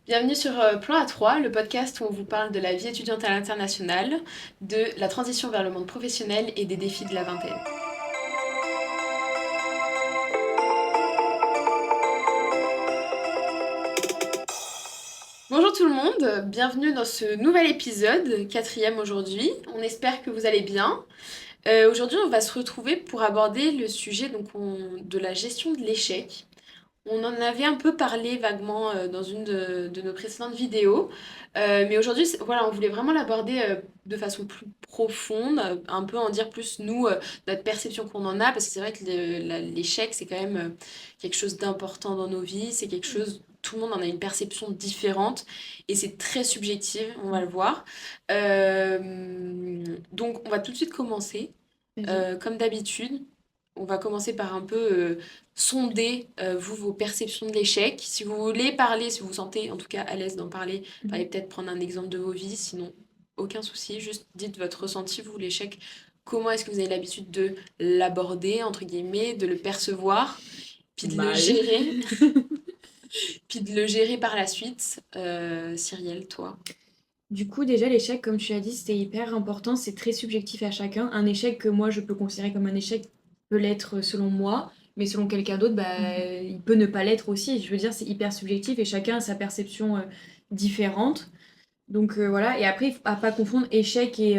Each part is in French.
Bienvenue sur Plan A3, le podcast où on vous parle de la vie étudiante à l'international, de la transition vers le monde professionnel et des défis de la vingtaine. Bonjour tout le monde, bienvenue dans ce nouvel épisode, quatrième aujourd'hui. On espère que vous allez bien. Aujourd'hui, on va se retrouver pour aborder le sujet de la gestion de l'échec. On en avait un peu parlé vaguement dans une de nos précédentes vidéos, mais aujourd'hui, voilà, on voulait vraiment l'aborder de façon plus profonde, un peu en dire plus nous, notre perception qu'on en a, parce que c'est vrai que l'échec, c'est quand même quelque chose d'important dans nos vies, c'est quelque chose, tout le monde en a une perception différente, et c'est très subjectif, on va le voir. Donc, on va tout de suite commencer, Vas-y. comme d'habitude. On va commencer par un peu sonder, vous, vos perceptions de l'échec. Si vous voulez parler, si vous vous sentez en tout cas à l'aise d'en parler, Mhm. allez peut-être prendre un exemple de vos vies, sinon aucun souci, juste dites votre ressenti, vous, l'échec, comment est-ce que vous avez l'habitude de l'aborder, entre guillemets, de le percevoir, puis de le Mal. gérer, puis de le gérer par la suite. Cyrielle, toi. Du coup, déjà, l'échec, comme tu as dit, c'était hyper important. C'est très subjectif à chacun. Un échec que moi, je peux considérer comme un échec peut l'être selon moi, mais selon quelqu'un d'autre, bah, il peut ne pas l'être aussi. Je veux dire, c'est hyper subjectif et chacun a sa perception différente. Donc voilà. Et après, il faut pas confondre échec et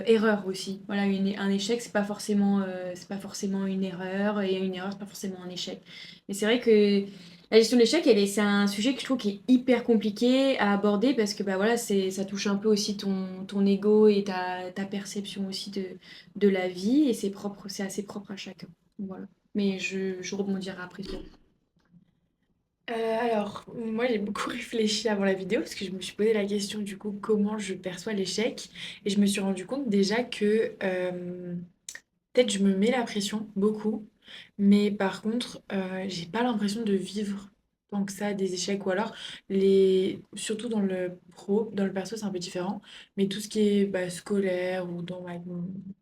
erreur aussi. Voilà, un échec, c'est pas forcément une erreur, et une erreur, c'est pas forcément un échec. Mais c'est vrai que la gestion de l'échec, c'est un sujet que je trouve qui est hyper compliqué à aborder parce que bah voilà, ça touche un peu aussi ton ego et ta perception aussi de la vie et c'est assez propre à chacun. Voilà. Mais je rebondirai après toi. Alors, moi j'ai beaucoup réfléchi avant la vidéo parce que je me suis posé la question du coup comment je perçois l'échec et je me suis rendu compte déjà que peut-être je me mets la pression beaucoup, mais par contre j'ai pas l'impression de vivre tant que ça des échecs ou alors surtout dans le pro, dans le perso c'est un peu différent, mais tout ce qui est scolaire ou dans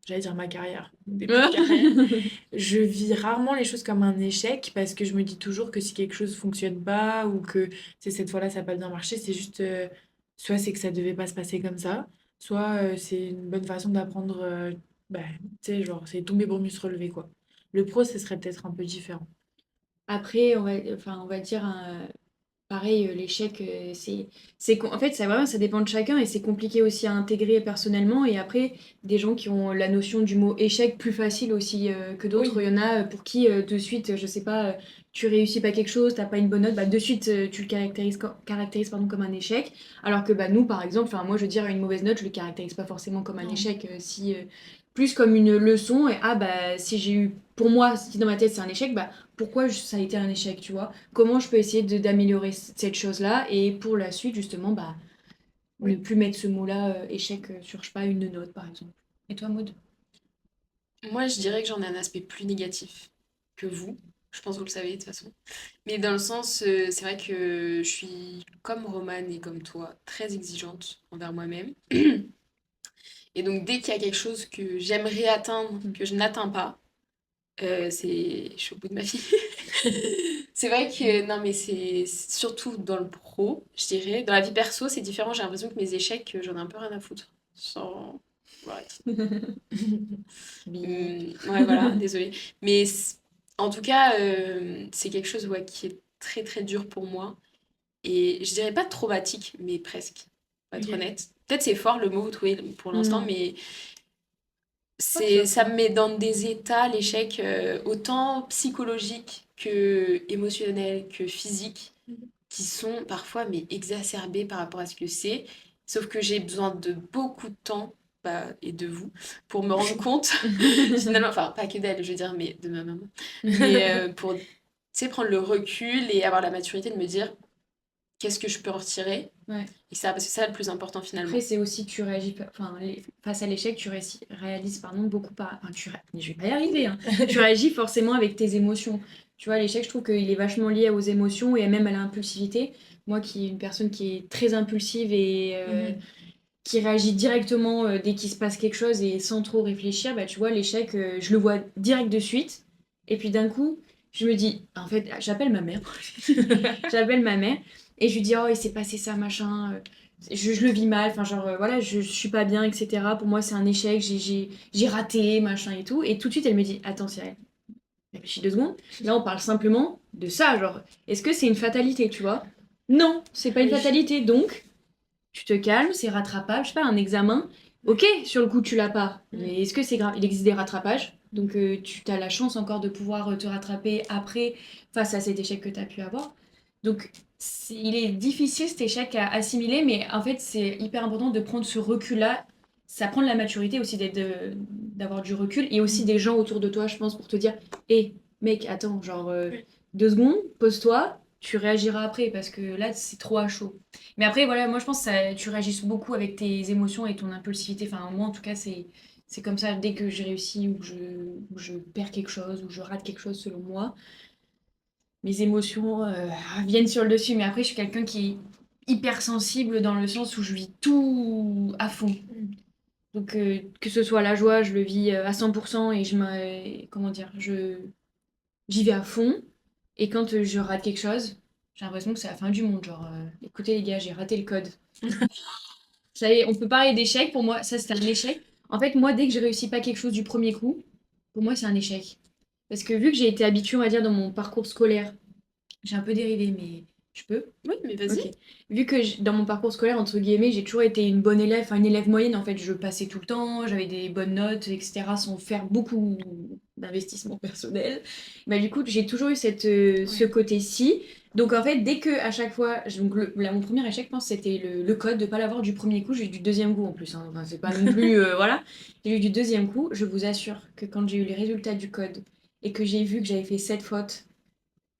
j'allais dire ma carrière, début de carrière. Je vis rarement les choses comme un échec parce que je me dis toujours que si quelque chose fonctionne pas ou que c'est cette fois-là ça n'a pas bien marché, c'est juste soit c'est que ça devait pas se passer comme ça, soit c'est une bonne façon d'apprendre, bah, tu sais, genre c'est tomber pour mieux se relever quoi. Le pro, ce serait peut-être un peu différent. Après, on va dire pareil, l'échec, en fait, ça dépend de chacun et c'est compliqué aussi à intégrer personnellement. Et après, des gens qui ont la notion du mot échec plus facile aussi que d'autres. Oui. Il y en a pour qui, de suite, je sais pas, tu réussis pas quelque chose, t'as pas une bonne note, bah, de suite, tu le caractérises comme un échec. Alors que bah, nous, par exemple, enfin, moi, je veux dire, une mauvaise note, je le caractérise pas forcément comme un Non. échec. Plus comme une leçon. Et ah, bah, si j'ai eu, pour moi, si dans ma tête, c'est un échec, bah, pourquoi ça a été un échec, tu vois? Comment je peux essayer d'améliorer cette chose-là et pour la suite justement bah ne Oui. plus mettre ce mot-là échec sur je sais pas une note par exemple. Et toi Maud? Moi, je dirais que j'en ai un aspect plus négatif que vous. Je pense que vous le savez de toute façon. Mais dans le sens, c'est vrai que je suis comme Romane et comme toi, très exigeante envers moi-même. Et donc, dès qu'il y a quelque chose que j'aimerais atteindre, Mm. que je n'atteins pas, je suis au bout de ma vie. C'est vrai que, non, mais c'est surtout dans le pro, je dirais. Dans la vie perso, c'est différent. J'ai l'impression que mes échecs, j'en ai un peu rien à foutre. Sans... Ouais. Bip. Ouais, voilà, désolée. Mais en tout cas, c'est quelque chose ouais, qui est très très dur pour moi. Et je dirais pas traumatique, mais presque, pour être Ok. honnête. Peut-être c'est fort le mot vous trouvez pour l'instant, Non. mais Oh, ça ça va. me met dans des états, l'échec, autant psychologiques que émotionnels, que physiques, qui sont parfois mais exacerbés par rapport à ce que c'est. Sauf que j'ai besoin de beaucoup de temps, bah, et de vous, pour me rendre compte, finalement, enfin pas que d'elle, je veux dire, mais de ma maman, mais pour, tu sais, prendre le recul et avoir la maturité de me dire qu'est-ce que je peux en retirer, Ouais. et ça, parce que c'est ça le plus important Après, finalement. c'est aussi, tu réagis, face à l'échec, réalises, pardon, beaucoup par, enfin, je vais pas y arriver, hein. Tu réagis forcément avec tes émotions. Tu vois, l'échec, je trouve qu'il est vachement lié aux émotions et même à l'impulsivité. Moi, qui est une personne qui est très impulsive et Mhm. qui réagit directement dès qu'il se passe quelque chose et sans trop réfléchir, bah, tu vois, l'échec, je le vois direct de suite. Et puis d'un coup, je me dis, en fait, j'appelle ma mère. J'appelle ma mère. et je lui dis, oh, il s'est passé ça, machin, je le vis mal, enfin, genre, voilà, je suis pas bien, etc. Pour moi, c'est un échec, j'ai raté, machin et tout. Et tout de suite, elle me dit, attends, Cyril, réfléchis 2 secondes. Là, on parle simplement de ça, genre, est-ce que c'est une fatalité, tu vois? Non, c'est pas une Oui. fatalité, donc tu te calmes, c'est rattrapable, je sais pas, un examen. Ok, sur le coup, tu l'as pas, mais est-ce que c'est grave? Il existe des rattrapages, donc tu as la chance encore de pouvoir te rattraper après face à cet échec que tu as pu avoir. Donc, il est difficile cet échec à assimiler, mais en fait, c'est hyper important de prendre ce recul-là. Ça prend de la maturité aussi d'avoir du recul et aussi des gens autour de toi, je pense, pour te dire, hé, mec, attends, genre 2 secondes, pose-toi, tu réagiras après parce que là, c'est trop à chaud. Mais après, voilà, moi je pense que tu réagis beaucoup avec tes émotions et ton impulsivité. Enfin, moi en tout cas, c'est comme ça dès que j'ai réussi ou que je perds quelque chose ou que je rate quelque chose selon moi. Mes émotions viennent sur le dessus. Mais après, je suis quelqu'un qui est hyper sensible dans le sens où je vis tout à fond. Donc, que ce soit la joie, je le vis à 100% et comment dire, j'y vais à fond. Et quand je rate quelque chose, j'ai l'impression que c'est la fin du monde. Genre, écoutez les gars, j'ai raté le code. Ça y est, on peut parler d'échec. Pour moi, ça, c'était un échec. En fait, moi, dès que je réussis pas quelque chose du premier coup, pour moi, c'est un échec. Parce que vu que j'ai été habituée, on va dire, dans mon parcours scolaire, j'ai un peu dérivé, mais je peux. Oui, mais Ok. vas-y. Vu que dans mon parcours scolaire, entre guillemets, j'ai toujours été une bonne élève, enfin une élève moyenne, en fait, je passais tout le temps, j'avais des bonnes notes, etc., sans faire beaucoup d'investissement personnel. Bah, du coup, j'ai toujours eu ce Ouais. côté-ci. Donc, en fait, dès que, à chaque fois, donc, là, mon premier échec, je pense, c'était le code, de pas l'avoir du premier coup, j'ai eu du deuxième coup en plus, hein. Enfin, c'est pas non plus, voilà. J'ai eu du deuxième coup, je vous assure que quand j'ai eu les résultats du code et que j'ai vu que j'avais fait 7 fautes,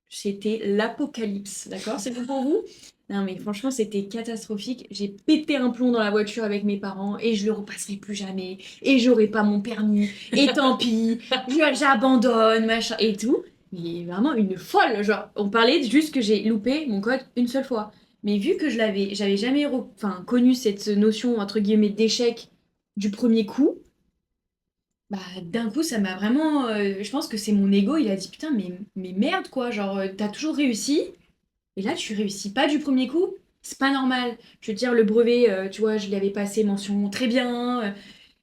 c'était l'apocalypse, d'accord? C'est bon pour vous? Non, mais franchement, c'était catastrophique. J'ai pété un plomb dans la voiture avec mes parents et je le repasserai plus jamais. Et j'aurai pas mon permis. Et tant pis, j'abandonne, machin et tout. Mais vraiment une folle. Genre, on parlait juste que j'ai loupé mon code une seule fois. Mais vu que j'avais jamais enfin, connu cette notion, entre guillemets, d'échec du premier coup, bah, d'un coup, ça m'a vraiment. Je pense que c'est mon ego, il a dit putain, mais merde quoi, genre, t'as toujours réussi, et là, tu réussis pas du premier coup, c'est pas normal. Je veux dire, le brevet, tu vois, je l'avais passé mention très bien,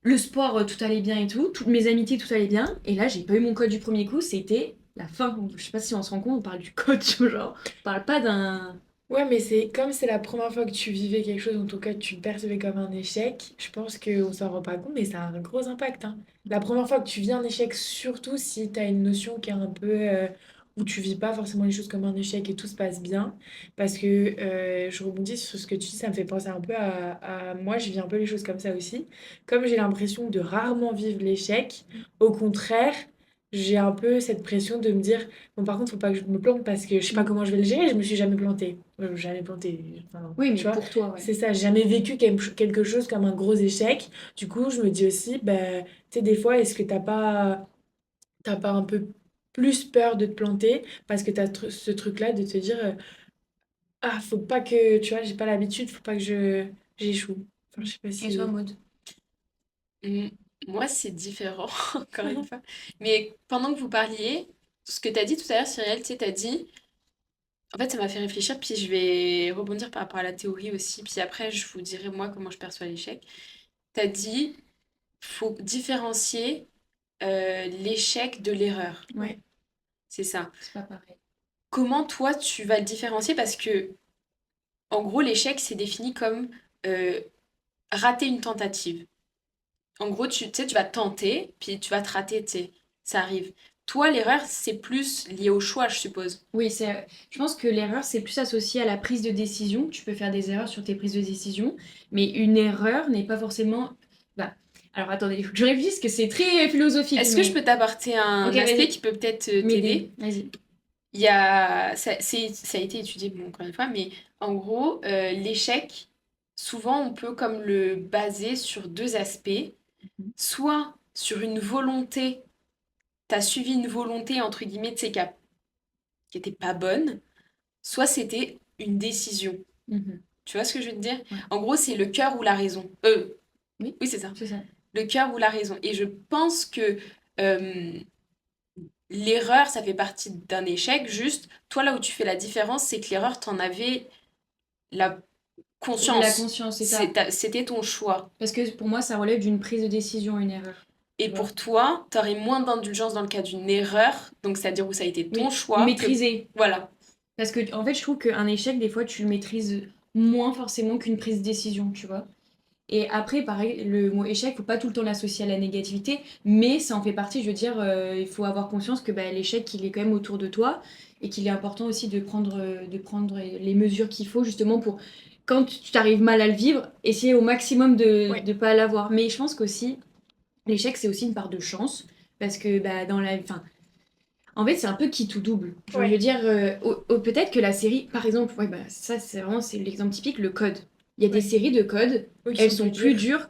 le sport, tout allait bien et tout, toutes mes amitiés, tout allait bien, et là, j'ai pas eu mon code du premier coup, c'était la fin. Je sais pas si on se rend compte, on parle du code, tu vois, genre, on parle pas d'un. Ouais, mais c'est comme c'est la première fois que tu vivais quelque chose, en tout cas que tu le percevais comme un échec, je pense qu'on s'en rend pas compte, mais ça a un gros impact, hein. La première fois que tu vis un échec, surtout si tu as une notion qui est un peu où tu vis pas forcément les choses comme un échec et tout se passe bien, parce que je rebondis sur ce que tu dis, ça me fait penser un peu à moi, je vis un peu les choses comme ça aussi. Comme j'ai l'impression de rarement vivre l'échec, au contraire, j'ai un peu cette pression de me dire, bon, par contre, faut pas que je me plante parce que je sais pas comment je vais le gérer, je me suis jamais plantée. Jamais planté. Enfin, Oui, tu mais vois, pour toi, ouais. c'est ça. J'ai jamais vécu quelque chose comme un gros échec. Du coup, je me dis aussi, bah, tu sais, des fois, est-ce que t'as pas un peu plus peur de te planter parce que t'as ce truc-là de te dire, ah, faut pas que, tu vois, j'ai pas l'habitude, faut pas que j'échoue. Enfin, je sais pas Et toi, si. mode. Mm, Moi, c'est différent, encore une fois. Mais pendant que vous parliez, ce que tu as dit tout à l'heure, Cyrielle, tu sais, tu as dit, en fait, ça m'a fait réfléchir, puis je vais rebondir par rapport à la théorie aussi, puis après, je vous dirai moi comment je perçois l'échec. Tu as dit, faut différencier l'échec de l'erreur. Ouais, C'est ça. c'est pas pareil. Comment toi, tu vas le différencier? Parce que, en gros, l'échec, c'est défini comme euh, rater une tentative. En gros, tu sais, tu vas tenter, puis tu vas te rater, tu sais, ça arrive. Toi, l'erreur, c'est plus lié au choix, je suppose. Oui, je pense que l'erreur, c'est plus associé à la prise de décision. Tu peux faire des erreurs sur tes prises de décision, mais une erreur n'est pas forcément. Bah, alors attendez, il faut que je réfléchisse, parce que c'est très philosophique, Est-ce que je mais. peux t'apporter Ok, un aspect vas-y, qui peut peut-être m'aider, t'aider? vas-y. Il y a, ça a été étudié, bon, encore une fois, mais en gros, l'échec, souvent, on peut comme le baser sur deux aspects. Soit sur une volonté, t'as suivi une volonté, entre guillemets, tu sais, qui était pas bonne, soit c'était une décision. Mhm. Tu vois ce que je veux te dire? Ouais. En gros, c'est le cœur ou la raison. Oui, Oui, c'est ça. c'est ça. Le cœur ou la raison. Et je pense que euh, l'erreur, ça fait partie d'un échec. Juste, toi, là où tu fais la différence, c'est que l'erreur, t'en avais. la La conscience. conscience, c'est ça. C'était ton choix. Parce que pour moi, ça relève d'une prise de décision, une erreur. Et Tu vois? pour toi, tu aurais moins d'indulgence dans le cas d'une erreur, donc c'est-à-dire où ça a été ton Oui, choix, que... maîtriser. Voilà. Parce que, en fait, je trouve qu'un échec, des fois, tu le maîtrises moins forcément qu'une prise de décision, tu vois. Et après, pareil, le mot échec, faut pas tout le temps l'associer à la négativité, mais ça en fait partie. Je veux dire, il faut avoir conscience que bah, l'échec, il est quand même autour de toi et qu'il est important aussi de prendre les mesures qu'il faut justement pour, quand tu t'arrives mal à le vivre, essayer au maximum de Ouais, ne pas l'avoir. Mais je pense qu'aussi, l'échec, c'est aussi une part de chance parce que bah, dans la, enfin, en fait, c'est un peu qui tout double. Genre, je veux ouais, dire, peut-être que la série, par exemple, ouais, bah, ça, c'est l'exemple typique, le code. Il y a des ouais. séries de code, Oui, qui elles sont plus sont plus durs. dures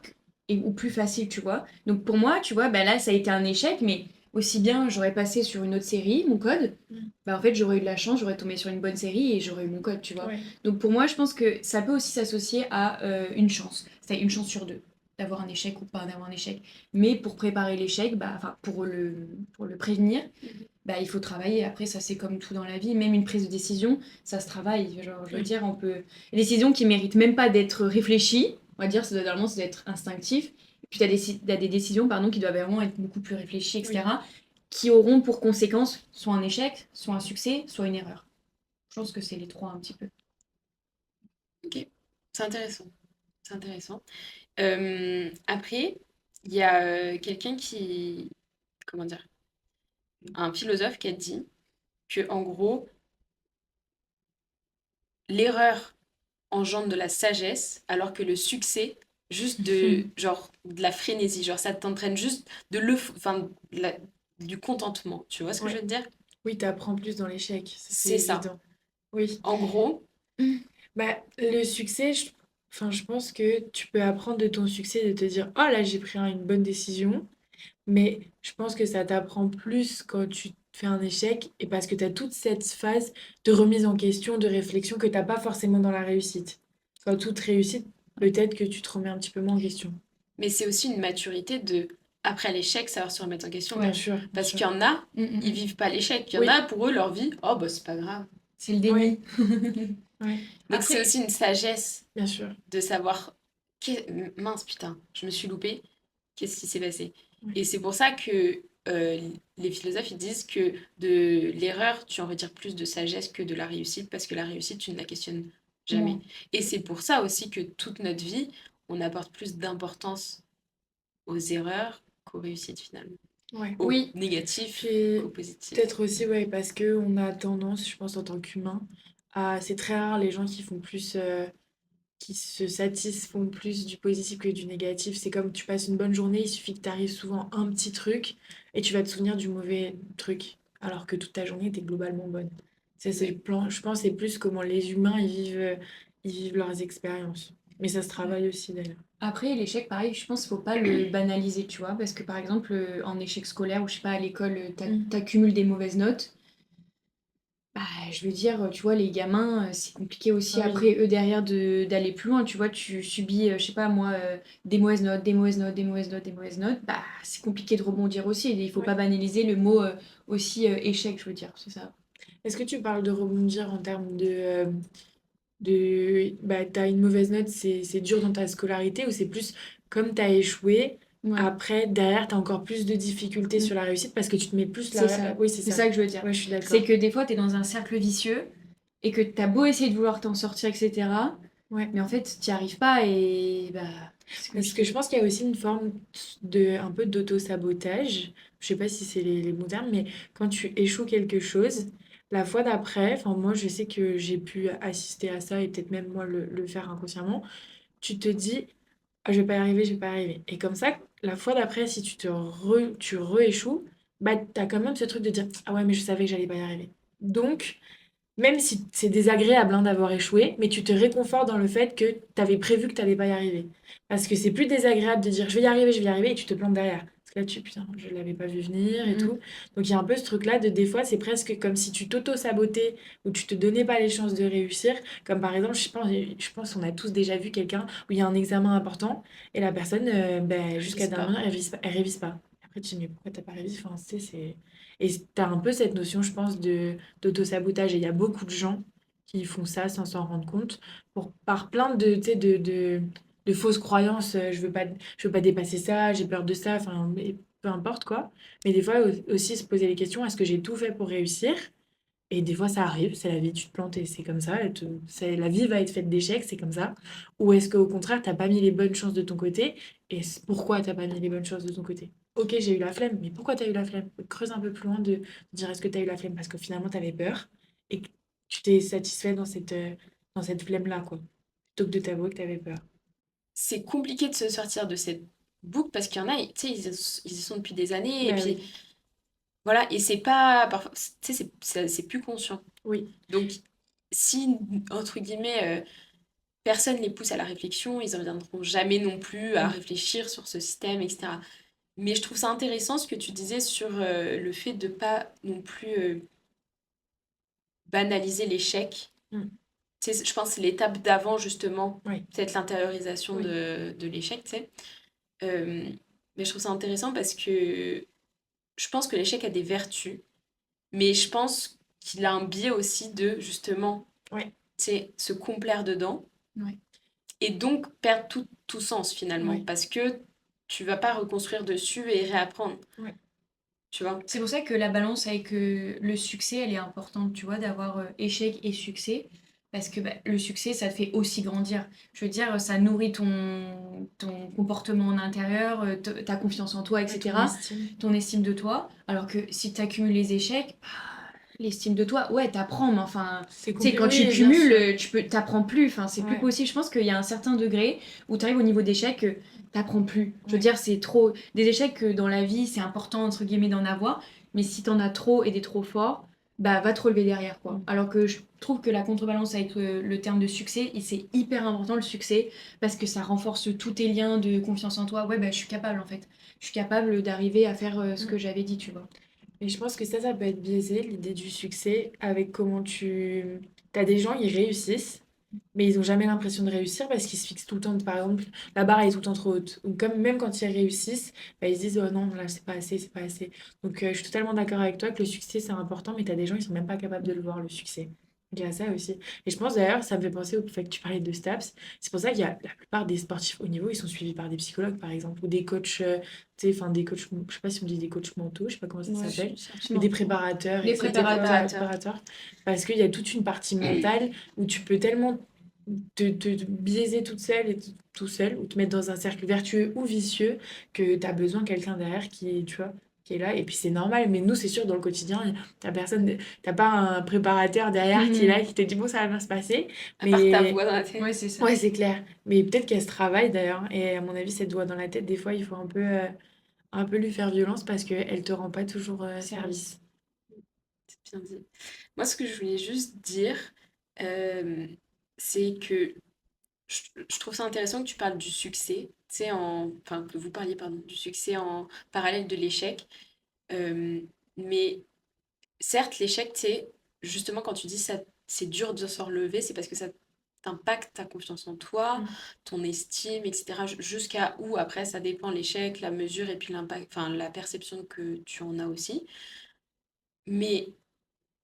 ou plus faciles, tu vois. Donc, pour moi, tu vois, bah, là, ça a été un échec, mais aussi bien, j'aurais passé sur une autre série, mon code, Mm. bah, en fait, j'aurais eu de la chance, j'aurais tombé sur une bonne série et j'aurais eu mon code, tu vois. Ouais, Donc, pour moi, je pense que ça peut aussi s'associer à une chance. C'est une chance sur deux d'avoir un échec ou pas d'avoir un échec. Mais pour préparer l'échec, bah, enfin, pour le prévenir, bah, il faut travailler. Après, ça, c'est comme tout dans la vie. Même une prise de décision, ça se travaille. Genre, je veux oui, dire, on peut. Les décisions qui méritent même pas d'être réfléchies, on va dire, normalement, ça doit être instinctif. Et puis, t'as des décisions, pardon, qui doivent vraiment être beaucoup plus réfléchies, oui. etc., qui auront pour conséquence soit un échec, soit un succès, soit une erreur. Je pense que c'est les trois un petit peu. Ok. C'est intéressant. C'est intéressant. Après, il y a quelqu'un qui... Comment dire? Un philosophe qui a dit que, en gros, l'erreur engendre de la sagesse, alors que le succès, juste de, genre, de la frénésie, genre, ça t'entraîne juste enfin, du contentement. Tu vois ce que je Ouais. veux te dire? Oui, t'apprends plus dans l'échec, ça c'est C'est ça. évident. Oui. En gros, Bah, le succès, enfin, je pense que tu peux apprendre de ton succès, de te dire, oh là, j'ai pris une bonne décision. Mais je pense que ça t'apprend plus quand tu fais un échec et parce que tu as toute cette phase de remise en question, de réflexion que t'as pas forcément dans la réussite. Quand toute réussite, peut-être que tu te remets un petit peu moins en question. mais c'est aussi une maturité de, après l'échec, savoir se remettre en question. Bien Ouais. sûr, bien Parce sûr. qu'il y en a, ils Mm. vivent pas l'échec. Il y en a, Oui, pour eux, leur vie, oh, bah, c'est pas grave. C'est le ouais, déni. ouais. Donc, c'est Après, aussi une sagesse bien sûr. de savoir, mince, putain, je me suis loupée. Qu'est-ce qui s'est passé? Oui. Et c'est pour ça que les philosophes ils disent que de l'erreur, tu en retires plus de sagesse que de la réussite, parce que la réussite, tu ne la questionnes jamais. Moi. Et c'est pour ça aussi que toute notre vie, on apporte plus d'importance aux erreurs qu'aux réussites finalement. Ouais. Au Oui. négatif Puis qu'au positif. peut-être aussi, ouais, parce que on a tendance, je pense, en tant qu'humain, à... C'est très rare les gens qui font plus... qui se satisfont plus du positif que du négatif. C'est comme tu passes une bonne journée, il suffit que t'arrive souvent un petit truc et tu vas te souvenir du mauvais truc, alors que toute ta journée était globalement bonne. Ça, c'est le Oui. plan. Je pense que c'est plus comment les humains ils vivent leurs expériences. Mais ça se travaille aussi d'ailleurs. Après, l'échec, pareil, je pense qu'il faut pas le banaliser, tu vois, parce que par exemple, en échec scolaire ou je sais pas, à l'école, Mm. t'accumules des mauvaises notes. Bah, je veux dire, tu vois, les gamins, c'est compliqué aussi Ah oui, après, eux, derrière, d'aller plus loin, tu vois, tu subis, je sais pas, moi, des mauvaises notes, des mauvaises notes, des mauvaises notes, des mauvaises notes, bah, c'est compliqué de rebondir aussi, et il faut pas ouais. banaliser le mot aussi échec, je veux dire, c'est ça. Est-ce que tu parles de rebondir en termes de bah, t'as une mauvaise note, c'est dur dans ta scolarité, ou c'est plus comme t'as échoué, Ouais, après, derrière, t'as encore plus de difficultés mm, sur la réussite parce que tu te mets plus c'est la... ça, Oui, c'est c'est ça. ça que je veux dire. Ouais, je suis C'est d'accord. que des fois, t'es dans un cercle vicieux, et que t'as beau essayer de vouloir t'en sortir, etc., Ouais. mais en fait, t'y arrives pas, et bah, c'est Parce que je compliqué. pense qu'il y a aussi une forme de un peu d'auto-sabotage. Je sais pas si c'est les bons termes, mais quand tu échoues quelque chose, la fois d'après, enfin moi je sais que j'ai pu assister à ça et peut-être même moi le faire inconsciemment, tu te dis ah, je vais pas y arriver, je vais pas y arriver. Et comme ça, la fois d'après, si tu rééchoues, bah t'as quand même ce truc de dire ah ouais mais je savais que j'allais pas y arriver. Donc même si c'est désagréable hein, d'avoir échoué, mais tu te réconfortes dans le fait que tu avais prévu que tu n'allais pas y arriver. Parce que c'est plus désagréable de dire je vais y arriver et tu te plantes derrière. Parce que là, putain, je ne l'avais pas vu venir et tout. Mm, Donc il y a un peu ce truc-là de des fois, c'est presque comme si tu t'auto-sabotais ou tu te donnais pas les chances de réussir. Comme par exemple, je pense qu'on a tous déjà vu quelqu'un où il y a un examen important et la personne, ben, jusqu'à Révise dernière, pas. elle révise pas. Après, tu te dis, mais pourquoi t'as pas révisé? Enfin, tu sais, c'est... Et t'as un peu cette notion, je pense, de d'auto-sabotage. Et il y a beaucoup de gens qui font ça sans s'en rendre compte, par plein de, tu sais, de fausses croyances. Je veux pas dépasser ça, j'ai peur de ça, enfin, mais peu importe quoi. Mais des fois aussi se poser les questions, est-ce que j'ai tout fait pour réussir? Et des fois, ça arrive, c'est la vie, tu te plantes et c'est comme ça. La vie va être faite d'échecs, c'est comme ça. Ou est-ce qu'au contraire, t'as pas mis les bonnes chances de ton côté? Et pourquoi t'as pas mis les bonnes choses de ton côté? Ok, j'ai eu la flemme, mais pourquoi t'as eu la flemme? Creuse un peu plus loin de dire est-ce que t'as eu la flemme parce que finalement t'avais peur et que tu t'es satisfait dans cette flemme-là, quoi. Plutôt que de t'avouer que t'avais peur. C'est compliqué de se sortir de cette boucle parce qu'il y en a, tu sais, ils y sont depuis des années et Bah puis oui, voilà, et c'est pas, parfois, tu sais, c'est plus conscient. oui, Donc, si, entre guillemets, personne les pousse à la réflexion, ils en reviendront jamais non plus à mm, réfléchir sur ce système, etc. Mais je trouve ça intéressant ce que tu disais sur le fait de pas non plus banaliser l'échec. mm, Tu sais, je pense que c'est l'étape d'avant, justement, oui, peut-être l'intériorisation oui, de l'échec, tu sais. Euh, mais je trouve ça intéressant parce que je pense que l'échec a des vertus, mais je pense qu'il a un biais aussi de, justement, oui, tu sais, se complaire dedans Ouais. et donc perdre tout sens finalement, oui, parce que tu vas pas reconstruire dessus et réapprendre, oui, tu vois. C'est pour ça que la balance avec le succès, elle est importante, tu vois, d'avoir échec et succès. Parce que bah, le succès, ça te fait aussi grandir. Je veux dire, ça nourrit ton comportement en intérieur, ta confiance en toi, ouais, ton etc. estime. Ton estime de toi. Alors que si tu accumules les échecs, bah, l'estime de toi, ouais, t'apprends, mais enfin, C'est tu sais, compliqué, quand tu oui, bien cumules, sûr. t'apprends plus. Enfin, c'est plus Ouais, possible. Je pense qu'il y a un certain degré où tu arrives au niveau d'échec, t'apprends plus. Je veux ouais. dire, c'est trop. Des échecs dans la vie, c'est important, entre guillemets, d'en avoir. Mais si t'en as trop et des trop forts, bah va te relever derrière, quoi. Mm. Alors que je trouve que la contrebalance avec le terme de succès, c'est hyper important le succès, parce que ça renforce tous tes liens de confiance en toi. Ouais, bah je suis capable en fait. Je suis capable d'arriver à faire ce que Mm. j'avais dit, tu vois. Et je pense que ça peut être biaisé, l'idée du succès, avec comment tu... T'as des gens, ils réussissent, mais ils ont jamais l'impression de réussir parce qu'ils se fixent tout le temps, par exemple, la barre est tout le temps trop haute. Ou comme même quand ils réussissent, bah, ils se disent, oh non, là, c'est pas assez, c'est pas assez. Donc je suis totalement d'accord avec toi que le succès, c'est important, mais t'as des gens, ils sont même pas capables de le voir, le succès. Il y a ça aussi. Et je pense d'ailleurs, ça me fait penser au fait que tu parlais de STAPS. C'est pour ça qu'il y a la plupart des sportifs au niveau, ils sont suivis par des psychologues, par exemple, ou des coachs, tu sais, enfin des coachs, je sais pas si on dit des coachs mentaux, je sais pas comment ça Ouais, s'appelle, mais des certainement. préparateurs, Des Des etc. Ouais, préparateurs. ouais, préparateurs. préparateurs. Parce qu'il y a toute une partie mentale où tu peux tellement te biaiser toute seule et tout seul, ou te mettre dans un cercle vertueux ou vicieux, que tu as besoin de quelqu'un derrière qui, tu vois, qui est là. Et puis c'est normal, mais nous, c'est sûr, dans le quotidien, t'as personne, t'as pas un préparateur derrière qui est là, Mhm. qui te dit, bon, ça va bien se passer. À part ta Mais voix dans la tête. Ouais, c'est ça. ouais, c'est clair. Mais peut-être qu'elle se travaille d'ailleurs. Et à mon avis, cette voix dans la tête, des fois, il faut un peu lui faire violence parce qu'elle te rend pas toujours Service. service. C'est bien dit. Moi, ce que je voulais juste dire, euh, c'est que je trouve ça intéressant que tu parles du succès, tu sais, enfin, que vous parliez, pardon, du succès en parallèle de l'échec. Euh, mais certes, l'échec, tu sais, justement, quand tu dis ça, c'est dur de s'en relever, c'est parce que ça t'impacte ta confiance en toi, Mm. ton estime, etc. Jusqu'à où, après, ça dépend l'échec, la mesure et puis l'impact, enfin, la perception que tu en as aussi. Mais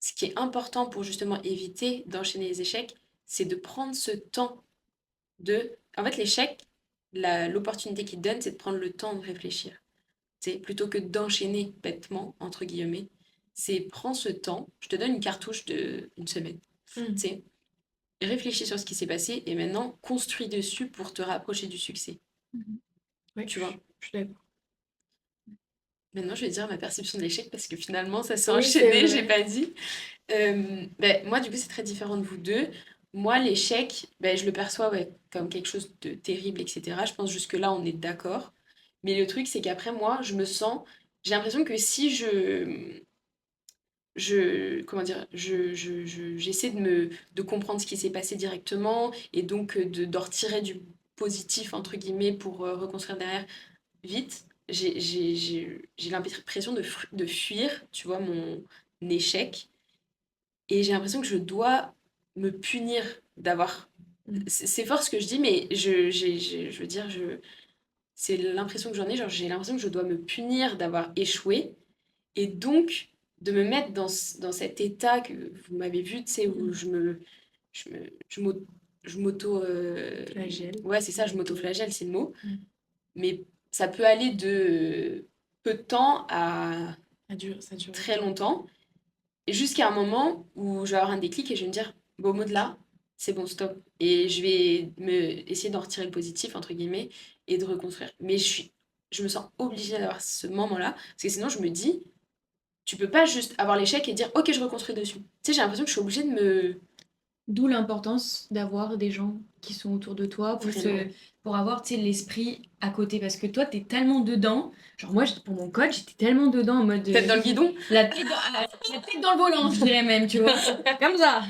ce qui est important pour justement éviter d'enchaîner les échecs, c'est de prendre ce temps de... En fait, l'échec, l'opportunité qu'il te donne, c'est de prendre le temps de réfléchir. C'est plutôt que d'enchaîner bêtement, entre guillemets. C'est prends ce temps, je te donne une cartouche de une semaine. Mm. C'est réfléchis sur ce qui s'est passé et maintenant construis dessus pour te rapprocher du succès. Mhm. Ouais, Tu vois? je suis d'accord. Maintenant, je vais dire ma perception de l'échec parce que finalement, ça s'est Oui, c'est enchaîné, j'ai vrai. pas dit. Ben, moi, du coup, c'est très différent de vous deux. Moi, l'échec, ben, je le perçois ouais, comme quelque chose de terrible, etc. Je pense jusque-là, on est d'accord. Mais le truc, c'est qu'après, moi, je me sens... J'ai l'impression que si comment dire, j'essaie de comprendre ce qui s'est passé directement et donc d'en retirer du positif, entre guillemets, pour reconstruire derrière vite. J'ai l'impression de fuir, tu vois, mon échec. Et j'ai l'impression que je dois me punir d'avoir... Mm. C'est fort ce que je dis, mais je veux dire, c'est l'impression que j'en ai, genre j'ai l'impression que je dois me punir d'avoir échoué et donc de me mettre dans cet état que vous m'avez vu, tu sais, où Mm. je m'au- je m'auto... Flagelle. Ouais, c'est ça, je m'auto-flagelle, c'est le mot. Mm. Mais ça peut aller de peu de temps à Ça dure très longtemps. longtemps, et jusqu'à un moment où je vais avoir un déclic et je vais me dire, bon, mot de là, c'est bon, stop. Et je vais essayer d'en retirer le positif, entre guillemets, et de reconstruire. Mais je me sens obligée d'avoir ce moment-là, parce que sinon je me dis, tu peux pas juste avoir l'échec et dire, ok, je reconstruis dessus. Tu sais, j'ai l'impression que je suis obligée de me... D'où l'importance d'avoir des gens qui sont autour de toi Vraiment. pour avoir, tu sais, l'esprit à côté. Parce que toi, t'es tellement dedans. Genre, moi, pour mon code, j'étais tellement dedans en mode Tête dans le guidon. la tête dans le volant, je dirais même, tu vois. Comme ça.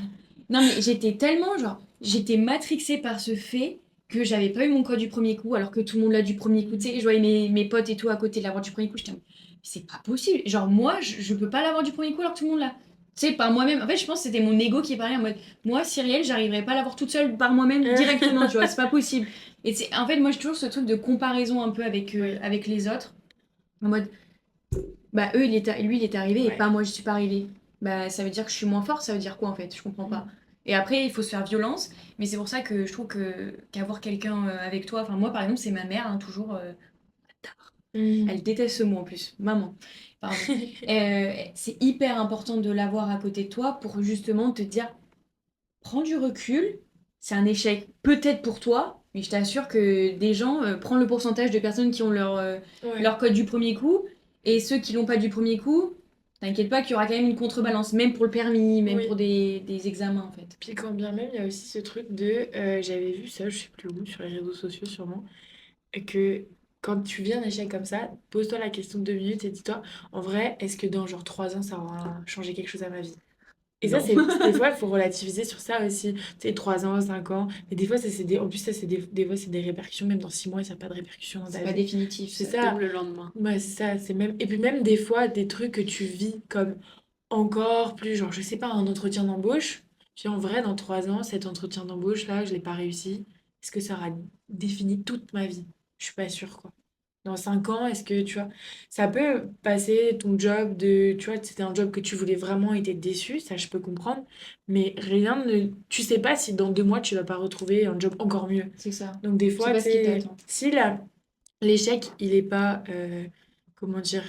Non, mais j'étais tellement, genre, j'étais matrixée par ce fait que j'avais pas eu mon code du premier coup, alors que tout le monde l'a du premier coup. Tu sais, je voyais mes potes et tout à côté de l'avoir du premier coup. J'étais en mode, c'est pas possible. Genre, moi, je peux pas l'avoir du premier coup alors que tout le monde l'a. Tu sais, par moi-même. En fait, je pense que c'était mon ego qui parlait en mode, moi, Cyrielle, j'arriverais pas à l'avoir toute seule par moi-même directement, tu vois, c'est pas possible. Et c'est, en fait, moi, j'ai toujours ce truc de comparaison un peu Oui. avec les autres. En mode, bah, lui, il est arrivé et Ouais. pas moi, je suis pas arrivée. Bah, ça veut dire que je suis moins forte, ça veut dire quoi en fait? Je comprends pas. Et après, il faut se faire violence, mais c'est pour ça que je trouve qu'avoir quelqu'un avec toi, enfin, moi, par exemple, c'est ma mère, hein, toujours, elle déteste ce mot en plus, maman. Pardon. C'est hyper important de l'avoir à côté de toi pour justement te dire, prends du recul, c'est un échec peut-être pour toi, mais je t'assure que des gens, prends le pourcentage de personnes qui ont Ouais. leur code du premier coup, et ceux qui l'ont pas du premier coup, t'inquiète pas qu'il y aura quand même une contrebalance, même pour le permis, même pour Oui. des examens en fait. Puis quand bien même, il y a aussi ce truc de, j'avais vu ça, je sais plus où, sur les réseaux sociaux sûrement, que quand tu vis un échec comme ça, pose-toi la question de 2 minutes et dis-toi, en vrai, est-ce que dans genre 3 ans, ça aura changé quelque chose à ma vie? Et ça, Non. c'est des fois, il faut relativiser sur ça aussi. Tu sais, 3 ans, 5 ans. Mais des fois, ça, en plus, ça, des fois, c'est des répercussions. Même dans 6 mois, ça n'a pas de répercussions dans C'est ta pas vie. définitif C'est ça. ça. Comme le lendemain. Ouais, c'est ça. C'est même... Et puis même des fois, des trucs que tu vis comme encore plus, genre, je sais pas, un entretien d'embauche. Puis en vrai, dans 3 ans, cet entretien d'embauche-là, je l'ai pas réussi. Est-ce que ça aura défini toute ma vie? Je suis pas sûre, quoi. Dans 5 ans, est-ce que, tu vois, ça peut passer ton job de, tu vois, c'était un job que tu voulais vraiment et t'es déçu, ça je peux comprendre, mais rien ne, tu sais pas si dans 2 mois tu vas pas retrouver un job encore mieux. C'est ça. Donc des Je sais fois, pas tu ce qui sais, t'attend. si l'échec, il est pas, comment dire,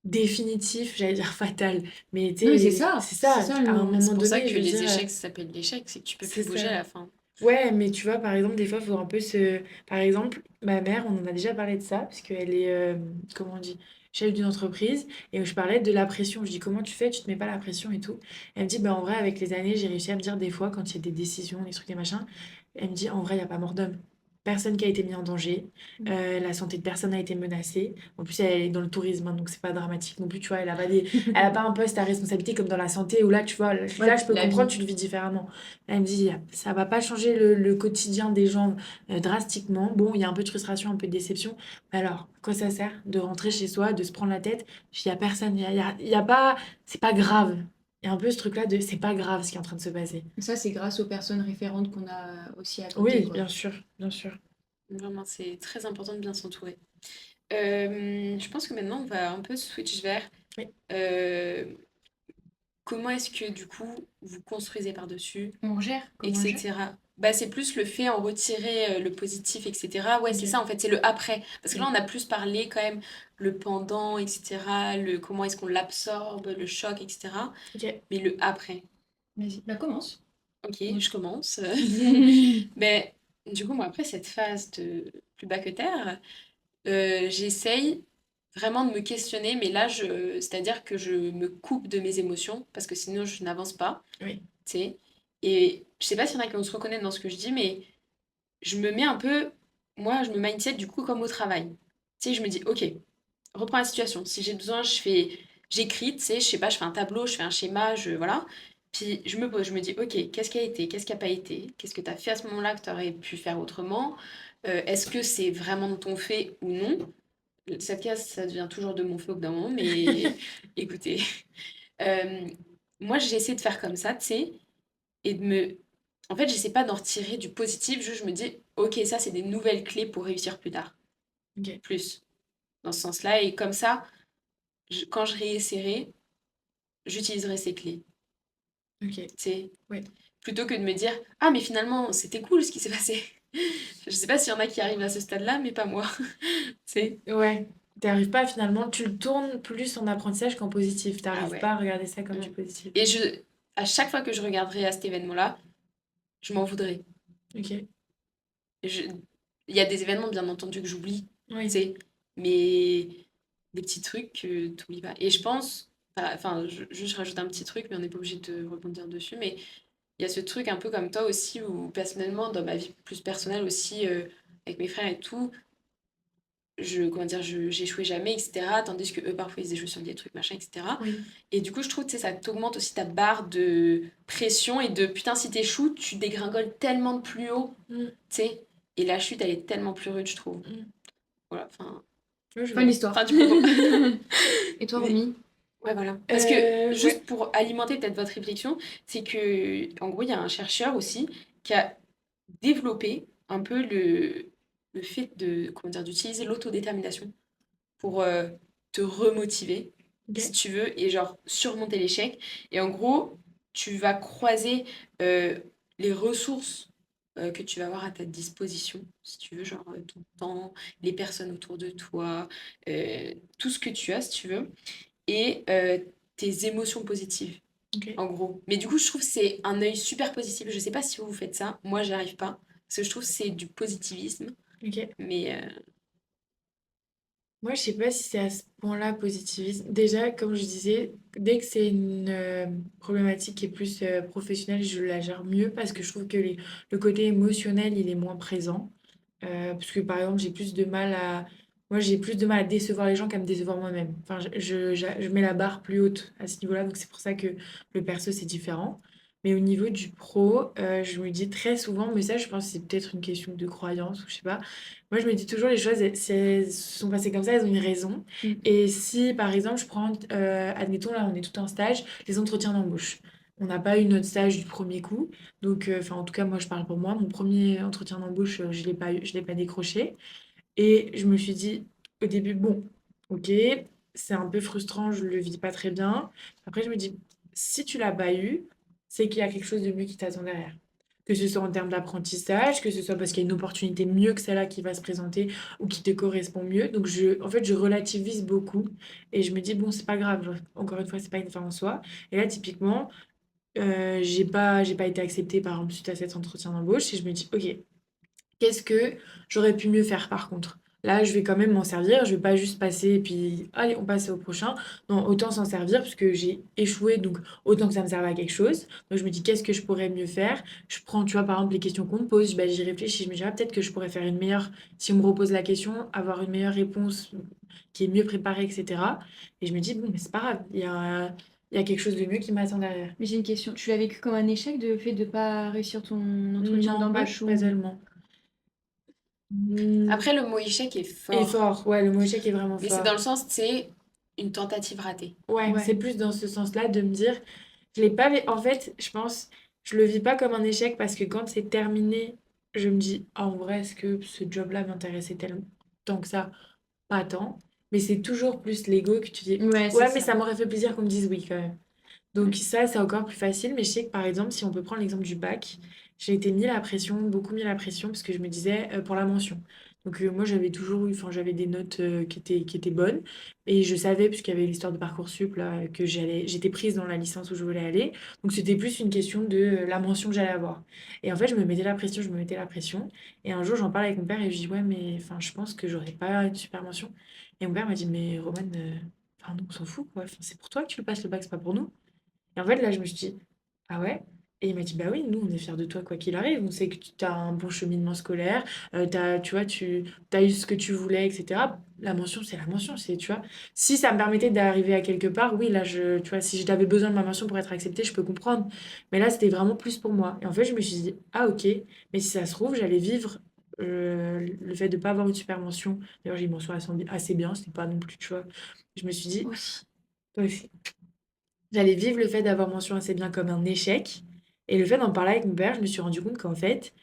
définitif, j'allais dire fatal, mais tu Non mais sais, c'est ça le à un mot. moment C'est pour ça donné, que je veux les dire, échecs, ça s'appelle l'échec, c'est que tu peux c'est plus ça. bouger à la fin. Ouais, mais tu vois, par exemple, des fois, il faut un peu se... Par exemple, ma mère, on en a déjà parlé de ça, parce qu'elle est, comment on dit, chef d'une entreprise, et je parlais de la pression. Je dis, comment tu fais? Tu te mets pas la pression et tout. Elle me dit, bah en vrai, avec les années, j'ai réussi à me dire des fois, quand il y a des décisions, des trucs, des machins, elle me dit, en vrai, il n'y a pas mort d'homme. Personne qui a été mis en danger, la santé de personne a été menacée. En plus, elle est dans le tourisme, hein, donc c'est pas dramatique non plus, tu vois. Elle a pas un poste à responsabilité comme dans la santé, où là, tu vois, là, Ouais, je peux la comprendre, vie. tu le vis différemment. Elle me dit, ça va pas changer le quotidien des gens drastiquement. Bon, il y a un peu de frustration, un peu de déception. Mais alors, à quoi ça sert de rentrer chez soi, de se prendre la tête? Il y a personne, il y a pas, c'est pas grave. Il y a un peu ce truc-là de c'est pas grave ce qui est en train de se passer. Ça c'est grâce aux personnes référentes qu'on a aussi à côté Oui, quoi. bien sûr, bien sûr. Vraiment, c'est très important de bien s'entourer. Je pense que maintenant, on va un peu switch vers Oui. euh, comment est-ce que du coup vous construisez par-dessus, On gère, comment on gère? etc. Bah, c'est plus le fait en retirer le positif, etc. Ouais, c'est Ok. ça en fait, c'est le après. Parce que là, Oui. on a plus parlé quand même le pendant, etc. Le comment est-ce qu'on l'absorbe, le choc, etc. Ok. Mais le après. Vas-y, bah commence. Ok, je Commence. commence. Mais du coup, moi, après cette phase de plus bas que terre, j'essaye vraiment de me questionner, mais là, c'est-à-dire que je me coupe de mes émotions parce que sinon, je n'avance pas, Oui. tu sais. Et je sais pas s'il y en a qui vont se reconnaître dans ce que je dis, mais je me mets un peu, moi, je me mindset du coup comme au travail. Tu sais, je me dis, ok, reprends la situation. Si j'ai besoin, j'écris, tu sais, je sais pas, je fais un tableau, je fais un schéma, voilà. Puis je me pose, je me dis, ok, qu'est-ce qui a été, qu'est-ce qui n'a pas été, qu'est-ce que tu as fait à ce moment-là que tu aurais pu faire autrement. Est-ce que c'est vraiment de ton fait ou non? Cette case, ça devient toujours de mon fait au bout d'un moment, mais écoutez, euh, moi j'essaie de faire comme ça, tu sais, et de me... En fait, j'essaie pas d'en retirer du positif, juste je me dis, ok, ça c'est des nouvelles clés pour réussir plus tard, Ok. plus, dans ce sens-là, et comme ça, quand je réessayerai, j'utiliserai ces clés, Ok. tu sais. Ouais. plutôt que de me dire, ah, mais finalement, c'était cool ce qui s'est passé. Je sais pas s'il y en a qui arrivent à ce stade-là, mais pas moi. C'est, Ouais, t'arrives pas finalement, tu le tournes plus en apprentissage qu'en positif. ah T'arrives ouais. pas à regarder ça comme Mm. du positif. Et à chaque fois que je regarderai à cet événement-là, je m'en voudrais. Ok. Je- Il y a des événements, bien entendu, que j'oublie, tu Oui. sais, mais des petits trucs que tu n'oublies pas. Et je pense, enfin, juste je rajoute un petit truc, mais on n'est pas obligé de rebondir dessus, mais il y a ce truc un peu comme toi aussi, où personnellement, dans ma vie plus personnelle aussi, avec mes frères et tout, comment dire, j'échouais jamais, etc. Tandis que eux, parfois, ils échouent sur des trucs, machin, etc. Oui. Et du coup, je trouve, tu sais, ça t'augmente aussi ta barre de pression et de putain, si t'échoues, tu dégringoles tellement de plus haut, Mm, tu sais. Et la chute, elle est tellement plus rude, je trouve. mm. Voilà, enfin, Ouais, je Fin de vois. l'histoire. fin du propos. Et toi, Mais Romy? ouais, voilà. Parce que, Ouais. juste pour alimenter peut-être votre réflexion, c'est que, en gros, il y a un chercheur aussi qui a développé un peu le fait de, comment dire, d'utiliser l'autodétermination pour te remotiver, si Ok. tu veux, et genre surmonter l'échec. Et en gros, tu vas croiser euh, les ressources que tu vas avoir à ta disposition, si tu veux, genre ton temps, les personnes autour de toi, tout ce que tu as, si tu veux, et tes émotions positives. Ok. En gros. Mais du coup, je trouve que c'est un œil super positif. Je sais pas si vous faites ça. Moi, j'y arrive pas. Parce que je trouve que c'est du positivisme. Ok. Mais Moi, je sais pas si c'est à ce point-là positivisme. Déjà, comme je disais, dès que c'est une problématique qui est plus professionnelle, je la gère mieux parce que je trouve que le côté émotionnel, il est moins présent. Parce que par exemple, moi, j'ai plus de mal à décevoir les gens qu'à me décevoir moi-même. Enfin, je mets la barre plus haute à ce niveau-là, donc c'est pour ça que le perso, c'est différent. Mais au niveau du pro, je me dis très souvent, mais ça, je pense que c'est peut-être une question de croyance ou je sais pas. Moi, je me dis toujours les choses, si elles se sont passées comme ça, elles ont une raison. Mm. Et si, par exemple, je prends, admettons, là, on est tout en stage, les entretiens d'embauche. On n'a pas eu notre stage du premier coup. Donc, enfin, en tout cas, moi, je parle pour moi. Mon premier entretien d'embauche, je l'ai pas décroché. Et je me suis dit, au début, bon, ok, c'est un peu frustrant, je le vis pas très bien. Après, je me dis, si tu l'as pas eu, c'est qu'il y a quelque chose de mieux qui t'attend derrière. Que ce soit en termes d'apprentissage, que ce soit parce qu'il y a une opportunité mieux que celle-là qui va se présenter ou qui te correspond mieux. Donc, en fait, je relativise beaucoup et je me dis, bon, c'est pas grave. Genre, encore une fois, c'est pas une fin en soi. Et là, typiquement, j'ai pas été acceptée, par exemple, suite à cet entretien d'embauche et je me dis, ok, qu'est-ce que j'aurais pu mieux faire par contre? Là, je vais quand même m'en servir, je vais pas juste passer et puis allez, on passe au prochain. Non, autant s'en servir puisque j'ai échoué, donc autant que ça me serve à quelque chose. Donc je me dis qu'est-ce que je pourrais mieux faire? Je prends, tu vois, par exemple, les questions qu'on me pose, bah, j'y réfléchis, je me dis ah, peut-être que je pourrais faire une meilleure, si on me repose la question, avoir une meilleure réponse qui est mieux préparée, etc. Et je me dis, bon, mais c'est pas grave, il y a quelque chose de mieux qui m'attend derrière. Mais j'ai une question. Tu l'as vécu comme un échec, le fait de pas réussir ton entretien Non, d'embauche pas ou... tellement. Hmm. après, le mot échec est Et fort. fort, ouais, le mot échec est vraiment Mais c'est dans fort. le sens, c'est une tentative ratée. Ouais, c'est Ouais. plus dans ce sens-là de me dire, je l'ai pas, en fait, je pense, je le vis pas comme un échec parce que quand c'est terminé, je me dis, ah, en vrai, est-ce que ce job-là m'intéressait tellement tant que ça? Pas tant. Mais c'est toujours plus l'ego que tu dis, Ouais, c'est ouais, mais ça. ça m'aurait fait plaisir qu'on me dise oui quand même. Donc Mm. ça, c'est encore plus facile. Mais je sais que par exemple, si on peut prendre l'exemple du bac, j'ai été mis la pression, beaucoup mis la pression, parce que je me disais pour la mention. Donc moi, j'avais toujours eu, enfin, j'avais des notes qui étaient bonnes. Et je savais, puisqu'il y avait l'histoire de Parcoursup, là, que j'étais prise dans la licence où je voulais aller. Donc c'était plus une question de la mention que j'allais avoir. Et en fait, je me mettais la pression, je me mettais la pression. Et un jour, j'en parle avec mon père et je dis, ouais, mais enfin, je pense que j'aurais pas une super mention. Et mon père m'a dit, mais Romane, enfin, nous, on s'en fout, quoi. Enfin, c'est pour toi que tu le passes le bac, c'est pas pour nous. Et en fait, là, je me suis dit, ah ouais? Et il m'a dit, bah oui, nous, on est fiers de toi quoi qu'il arrive. On sait que tu as un bon cheminement scolaire, tu vois, tu as eu ce que tu voulais, etc. La mention, c'est la mention, c'est, tu vois. Si ça me permettait d'arriver à quelque part, oui, là, tu vois, si j'avais besoin de ma mention pour être acceptée, je peux comprendre. Mais là, c'était vraiment plus pour moi. Et en fait, je me suis dit, ah ok, mais si ça se trouve, j'allais vivre le fait de pas avoir une super mention. D'ailleurs, j'ai une mention assez bien, c'était pas non plus, tu vois. Je me suis dit, Aussi. toi aussi. J'allais vivre le fait d'avoir mention assez bien comme un échec. Et le fait d'en parler avec mon père, je me suis rendu compte qu'en fait,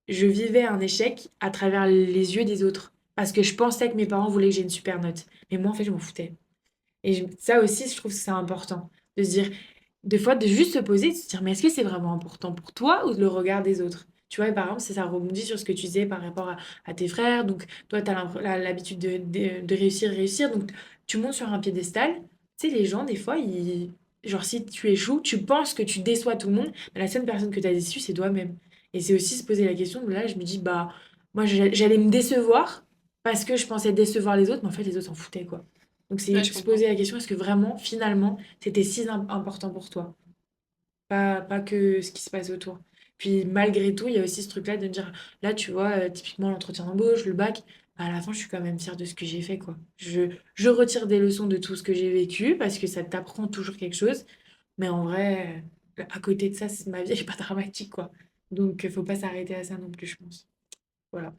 je vivais un échec à travers les yeux des autres. Parce que je pensais que mes parents voulaient que j'ai une super note. Mais moi, en fait, je m'en foutais. Et ça aussi, je trouve que c'est important. De se dire, des fois, de juste se poser et de se dire, mais est-ce que c'est vraiment important pour toi ou le regard des autres? Tu vois, et par exemple, ça rebondit sur ce que tu disais par rapport à tes frères. Donc, toi, tu as l'habitude de réussir. Donc, tu montes sur un piédestal. Tu sais, les gens, des fois, genre, si tu échoues, tu penses que tu déçois tout le monde, mais la seule personne que tu as déçue, c'est toi-même. Et c'est aussi se poser la question, là, je me dis, bah, moi, j'allais me décevoir parce que je pensais décevoir les autres, mais en fait, les autres s'en foutaient, quoi. Donc, Ouais, c'est je se comprends. poser la question, est-ce que vraiment, finalement, c'était si important pour toi? Pas que ce qui se passe autour. Puis malgré tout, il y a aussi ce truc-là de me dire, là, tu vois, typiquement l'entretien d'embauche, le bac, bah, à la fin, je suis quand même fière de ce que j'ai fait, quoi. Je retire des leçons de tout ce que j'ai vécu parce que ça t'apprend toujours quelque chose. Mais en vrai, à côté de ça, ma vie n'est pas dramatique, quoi. Donc, faut pas s'arrêter à ça non plus, je pense. Voilà.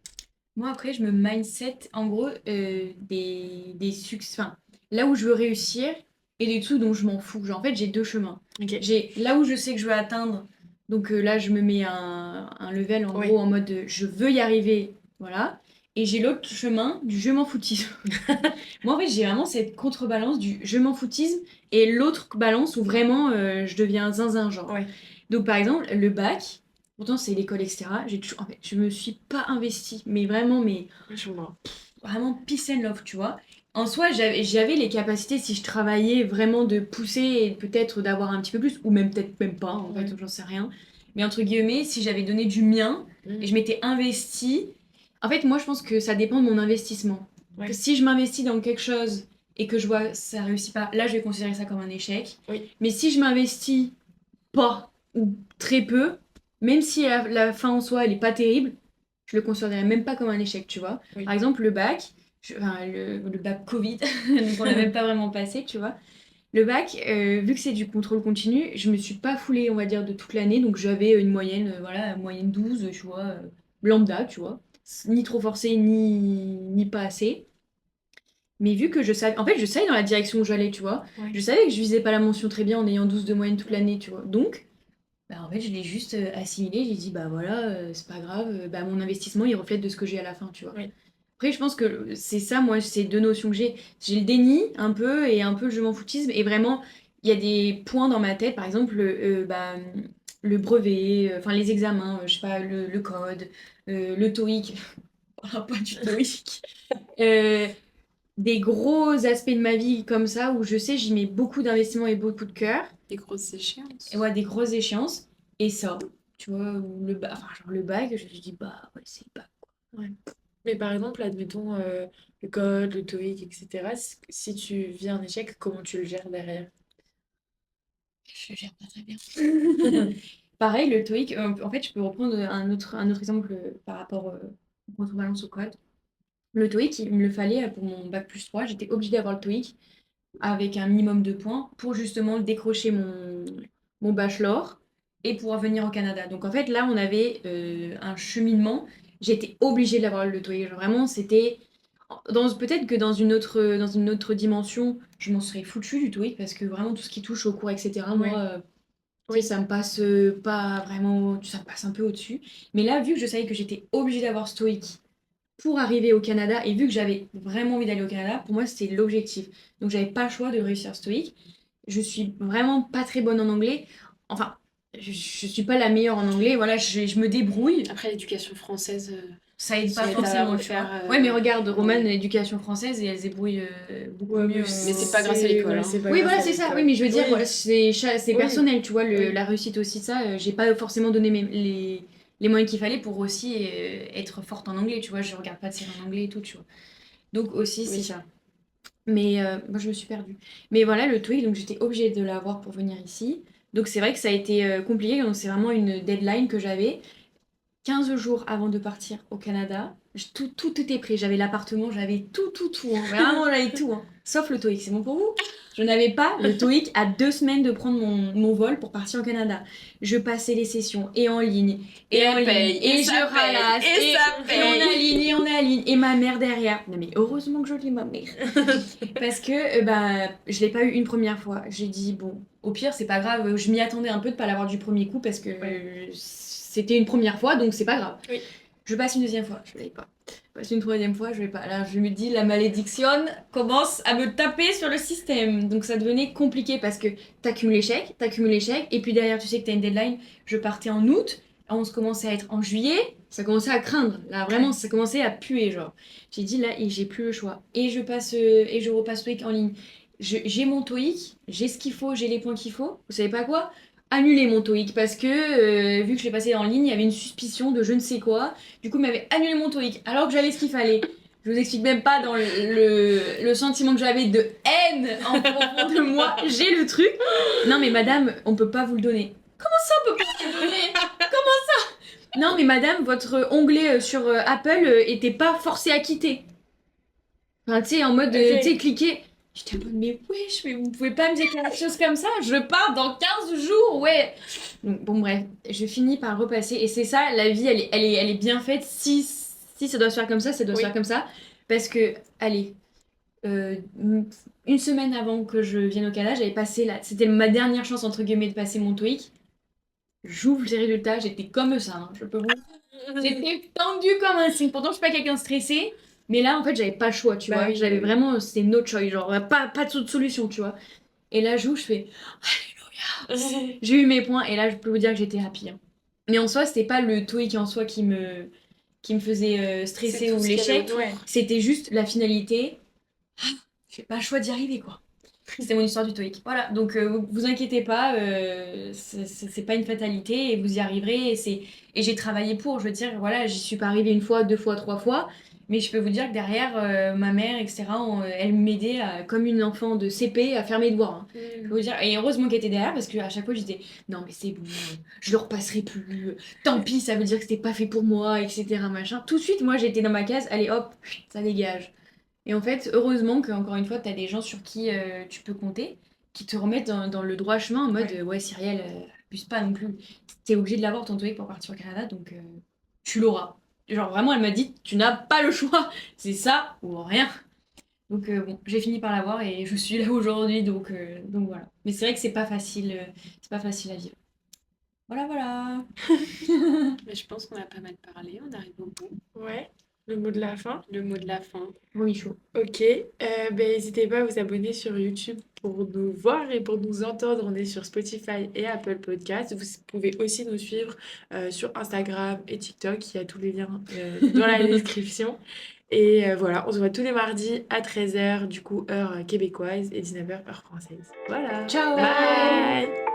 Moi, après, je me mindset, en gros, des succès. Enfin, là où je veux réussir et des trucs dont je m'en fous. Genre, en fait, j'ai deux chemins. Ok. J'ai là où je sais que je veux atteindre. Donc là, je me mets un level, en Oui. gros, en mode je veux y arriver. Voilà. Et j'ai l'autre chemin du je m'en foutisme. Moi, en fait, j'ai vraiment cette contrebalance du je m'en foutisme et l'autre balance où vraiment je deviens zinzin, genre. Ouais. Donc, par exemple, le bac, pourtant, c'est l'école, etc. En fait, je me suis pas investie, mais vraiment, Je vois. vraiment peace and love, tu vois. En soi, j'avais les capacités, si je travaillais vraiment, de pousser et peut-être d'avoir un petit peu plus, ou même peut-être même pas, en Ouais. fait, j'en sais rien. Mais entre guillemets, si j'avais donné du mien et je Mm. m'étais investie, en fait, moi, je pense que ça dépend de mon investissement. Que Ouais. si je m'investis dans quelque chose et que je vois que ça réussit pas, là, je vais considérer ça comme un échec. Oui. Mais si je m'investis pas ou très peu, même si la fin en soi elle est pas terrible, je le considérerais même pas comme un échec, tu vois. Oui. Par exemple, le bac, enfin, le bac Covid, donc on l'a même pas vraiment passé, tu vois. Le bac, vu que c'est du contrôle continu, je me suis pas foulée, on va dire, de toute l'année, donc j'avais une moyenne, voilà, moyenne 12 tu vois, lambda, tu vois. Ni trop forcé, ni pas assez. Mais vu que je savais, en fait, je savais dans la direction où j'allais, tu vois. Ouais. Je savais que je visais pas la mention très bien en ayant 12 de moyenne toute l'année, tu vois. Donc, bah, en fait, je l'ai juste assimilé. J'ai dit, bah voilà, c'est pas grave. Bah, mon investissement, il reflète de ce que j'ai à la fin, tu vois. Oui. Après, je pense que c'est ça, moi, ces deux notions que j'ai. J'ai le déni, un peu, et un peu le je m'en foutisme. Et vraiment, il y a des points dans ma tête, par exemple, bah, le brevet, enfin, les examens, je sais pas, le code, le TOEIC. On parlera pas du TOEIC. Euh, des gros aspects de ma vie comme ça, où je sais, j'y mets beaucoup d'investissement et beaucoup de cœur. Des grosses Et échéances. ouais, des grosses échéances. Et ça, tu vois, ou enfin, genre le bac, je me dis, bah ouais, c'est pas. Ouais. Mais par exemple, admettons le code, le TOEIC, etc. Si tu vis un échec, comment tu le gères derrière? Je gère pas très bien. Pareil, le TOEIC, en fait, je peux reprendre un autre exemple par rapport au contrebalance au code. Le TOEIC, il me le fallait pour mon bac+3. J'étais obligée d'avoir le TOEIC avec un minimum de points pour justement décrocher mon bachelor et pouvoir venir au Canada. Donc en fait, là, on avait un cheminement. J'étais obligée d'avoir le TOEIC. Genre, vraiment, c'était... peut-être que dans une autre dimension, je m'en serais foutue du TOEIC parce que vraiment, tout ce qui touche au cours, etc., moi, Ouais. tu sais, Oui. ça me passe pas vraiment... Ça me passe un peu au-dessus. Mais là, vu que je savais que j'étais obligée d'avoir ce TOEIC pour arriver au Canada, et vu que j'avais vraiment envie d'aller au Canada, pour moi, c'était l'objectif. Donc, j'avais pas le choix de réussir stoïque. Je suis vraiment pas très bonne en anglais. Enfin, je suis pas la meilleure en anglais. Voilà, je me débrouille. Après, l'éducation française, Ça aide pas ça aide à forcément, tu vois. refaire Ouais, mais regarde, en Romane, anglais. l'éducation française, et elle se débrouille beaucoup Ouais, mieux. Mais c'est pas grâce à l'école, ouais, hein. c'est pas Oui, grâce voilà, à c'est ça. Oui, l'école. mais je veux dire, Oui, voilà, c'est oui, personnel, tu vois, oui. la réussite aussi de ça. J'ai pas forcément donné les moyens qu'il fallait pour aussi être forte en anglais, tu vois. Je regarde pas de séries en anglais et tout, tu vois. Donc aussi, c'est Oui. ça. Mais moi, je me suis perdue. Mais voilà, le TOEIC, donc j'étais obligée de l'avoir pour venir ici. Donc c'est vrai que ça a été compliqué. Donc c'est vraiment une deadline que j'avais. 15 jours avant de partir au Canada, tout était prêt. J'avais l'appartement, j'avais tout, hein. Vraiment, j'avais tout, hein. Sauf le TOEIC. C'est bon pour vous? Je n'avais pas le TOEIC à 2 semaines de prendre mon vol pour partir au Canada. Je passais les sessions et en ligne, Et et en elle ligne, paye, et et je ça paye, ralasse, et ça et on paye. aligne, et on aligne, et ma mère derrière. Non mais heureusement que je lis ma mère. Parce que bah, je l'ai pas eu une première fois. J'ai dit, bon, au pire, c'est pas grave. Je m'y attendais un peu de pas l'avoir du premier coup parce que Ouais. c'était une première fois, donc c'est pas grave. Oui. Je passe une deuxième fois, je vais pas. Je passe une troisième fois, je vais pas. Là, je me dis, la malédiction commence à me taper sur le système. Donc ça devenait compliqué parce que t'accumules l'échec, et puis derrière, tu sais que t'as une deadline. Je partais en août, on se commençait à être en juillet, ça commençait à craindre. Là, vraiment, ça commençait à puer, genre. J'ai dit, là, et j'ai plus le choix. Et je passe, et je repasse TOEIC en ligne. J'ai mon TOEIC, j'ai ce qu'il faut, j'ai les points qu'il faut. Vous savez pas quoi? Annuler mon TOEIC parce que vu que je l'ai passé en ligne, il y avait une suspicion de je ne sais quoi. Du coup, il m'avait annulé mon TOEIC alors que j'avais ce qu'il fallait. Je vous explique même pas dans le sentiment que j'avais de haine en profond de moi. J'ai le truc. Non mais madame, on peut pas vous le donner. Comment ça on peut pas vous le donner? Comment ça? Non mais madame, votre onglet sur Apple était pas forcé à quitter. Enfin, tu sais, en mode, Ok. tu sais, cliquer. J'étais en mode, mais wesh, mais vous pouvez pas me dire quelque chose comme ça? Je pars dans 15 jours, ouais. Donc, bon, bref, je finis par repasser. Et c'est ça, la vie, elle est bien faite. Si ça doit se faire comme ça doit se Oui. faire comme ça. Parce que, allez, euh, une semaine avant que je vienne au Canada, j'avais passé là. C'était ma dernière chance, entre guillemets, de passer mon TOEIC. J'ouvre les résultats, j'étais comme ça, hein, je peux vous J'étais tendue comme un cygne. Pourtant, je suis pas quelqu'un de stressé. Mais là, en fait, j'avais pas le choix, tu Bah vois. oui, J'avais bah oui. vraiment, c'était no choice, genre, pas de solution, tu vois. Et là, je fais, j'ai eu mes points, et là, je peux vous dire que j'étais happy, hein. Mais en soi, c'était pas le TOEIC en soi qui me faisait C'est stresser tout ou ce qu'il y avait l'échec. autour. Ouais. C'était juste la finalité. J'ai pas le choix d'y arriver, quoi. C'était mon histoire du TOEIC. Voilà, donc vous inquiétez pas, c'est pas une fatalité et vous y arriverez. Et j'ai travaillé pour, je veux dire, voilà, j'y suis pas arrivée une fois, deux fois, trois fois, mais je peux vous dire que derrière, ma mère, etc., elle m'aidait comme une enfant de CP à faire mes devoirs, hein. Je peux vous dire, et heureusement qu'elle était derrière parce qu'à chaque fois je disais, non mais c'est bon, je le repasserai plus, tant pis, ça veut dire que c'était pas fait pour moi, etc., machin. Tout de suite, moi j'étais dans ma case, allez hop, ça dégage. Et en fait, heureusement que encore une fois, tu as des gens sur qui tu peux compter, qui te remettent dans le droit chemin en mode Ouais. ouais, Cyrielle, abuse pas non plus. T'es obligé de l'avoir ton TOEIC pour partir au Canada, donc tu l'auras. Genre vraiment, elle m'a dit, tu n'as pas le choix, c'est ça ou rien. Donc bon, j'ai fini par l'avoir et je suis là aujourd'hui, donc voilà. Mais c'est vrai que c'est pas facile à vivre. Voilà, voilà. Mais je pense qu'on a pas mal parlé, on arrive au bout. Ouais. Le mot de la fin. Le mot de la fin. Bon, Michaud. Ok. Ben, n'hésitez pas à vous abonner sur YouTube pour nous voir et pour nous entendre. On est sur Spotify et Apple Podcasts. Vous pouvez aussi nous suivre sur Instagram et TikTok. Il y a tous les liens dans la description. Et voilà, on se voit tous les mardis à 13h, du coup, heure québécoise, et 19h, heure française. Voilà. Ciao! Bye!